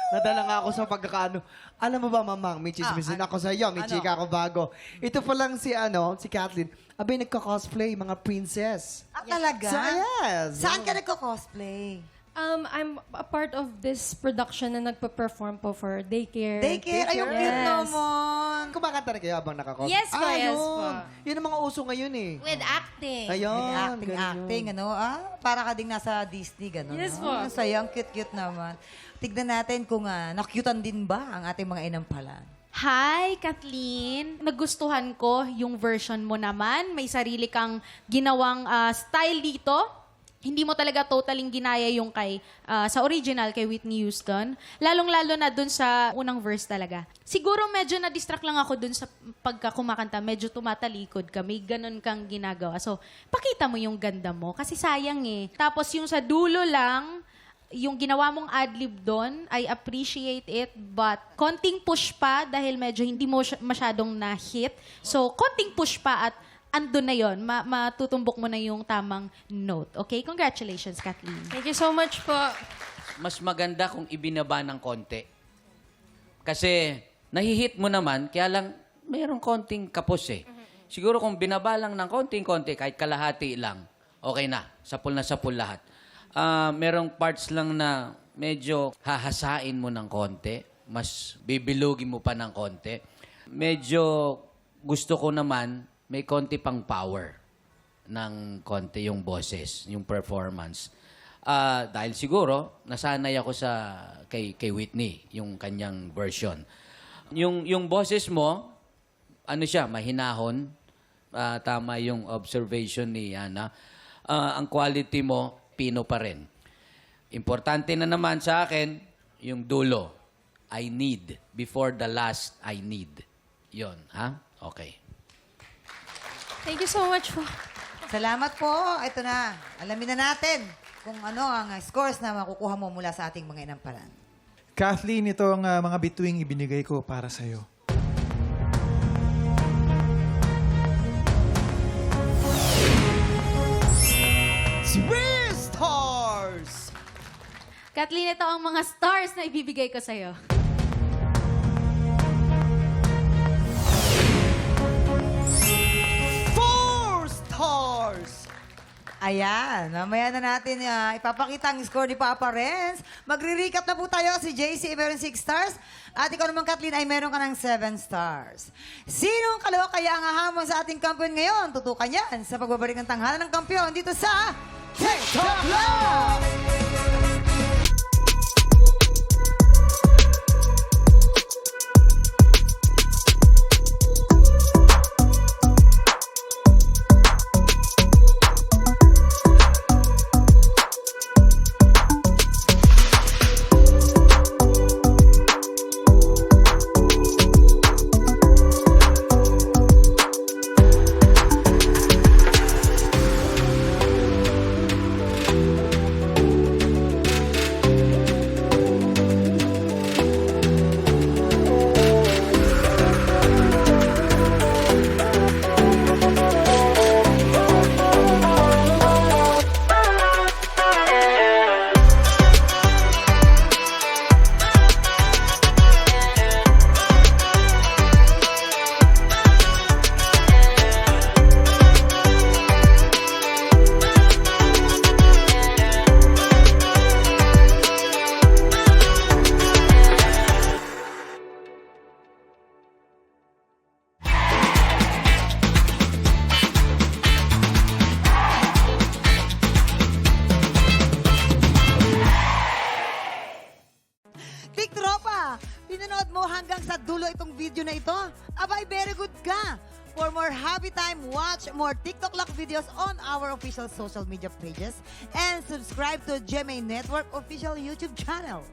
Nadala nga ako sa pagkakaano. Alam mo ba, Mamang, may chismisin ako sa iyo, may ano? chika ako bago. Ito pa lang si Kathleen. Abay, nagka-cosplay, mga princess. Ah, talaga? Yes. Saan ka nagko-cosplay? I'm a part of this production na nagpa-perform po for daycare. Daycare? Ay, ang cute Yes. naman. Kumakanta rin kayo habang naka-cosplay? Yes po, yes yun. po. Yun ang mga uso ngayon eh. With acting. Ayun. Acting, ano? Para ka ding nasa Disney, gano'n. Yes no? po. Ang saya, ang cute-cute naman. Tignan natin kung nakyutan din ba ang ating mga inampalan. Hi, Kathleen. Nagustuhan ko yung version mo naman. May sarili kang ginawang style dito. Hindi mo talaga totaling ginaya yung sa original, kay Whitney Houston. Lalong-lalo na dun sa unang verse talaga. Siguro medyo na-distract lang ako dun sa pagkakumakanta. Medyo tumatalikod ka. May ganun kang ginagawa. So, pakita mo yung ganda mo. Kasi sayang eh. Tapos yung sa dulo lang, yung ginawa mong adlib doon, I appreciate it, but konting push pa dahil medyo hindi mo masyadong na-hit. So, konting push pa at andun na yon, matutumbok mo na yung tamang note. Okay? Congratulations, Kathleen. Thank you so much po. Mas maganda kung ibinaba ng konti. Kasi nahihit mo naman, kaya lang mayroong konting kapos eh. Siguro kung binaba lang ng konting-konti, kahit kalahati lang, okay na. Sapul na sapul lahat. Merong parts lang na medyo hahasain mo ng konti. Mas bibilugin mo pa ng konti. Medyo gusto ko naman may konti pang power ng konti yung boses, yung performance. Dahil siguro, nasanay ako kay Whitney, yung kanyang version. Yung boses mo, ano siya, mahinahon. Tama yung observation ni Ana. Ang quality mo, pino pa rin. Importante na naman sa akin, yung dulo. I need. Before the last, I need. Yon, ha? Okay. Thank you so much po. Salamat po. Ito na. Alamin na natin kung ano ang scores na makukuha mo mula sa ating mga inampalan. Kathleen, ito ang mga bituing ibinigay ko para sa'yo. Three stars! Kathleen, ito ang mga stars na ibibigay ko sa'yo. Stars! Ayan, mamaya na natin ipapakita ang score ni Papa Renz. Magre-recap na po tayo. Si JC meron 6 stars. At ikaw naman, Kathleen, ay meron ka ng 7 stars. Sinong kalawa kaya ang hahamon sa ating kampiyon ngayon? Tutukan yan sa pagbabalik ng tanghalan ng kampiyon dito sa TikTok Live! Big Tropa, pinanood mo hanggang sa dulo itong video na ito? Abay, very good ka! For more happy time, watch more TikTok Lock videos on our official social media pages and subscribe to GMA Network official YouTube channel.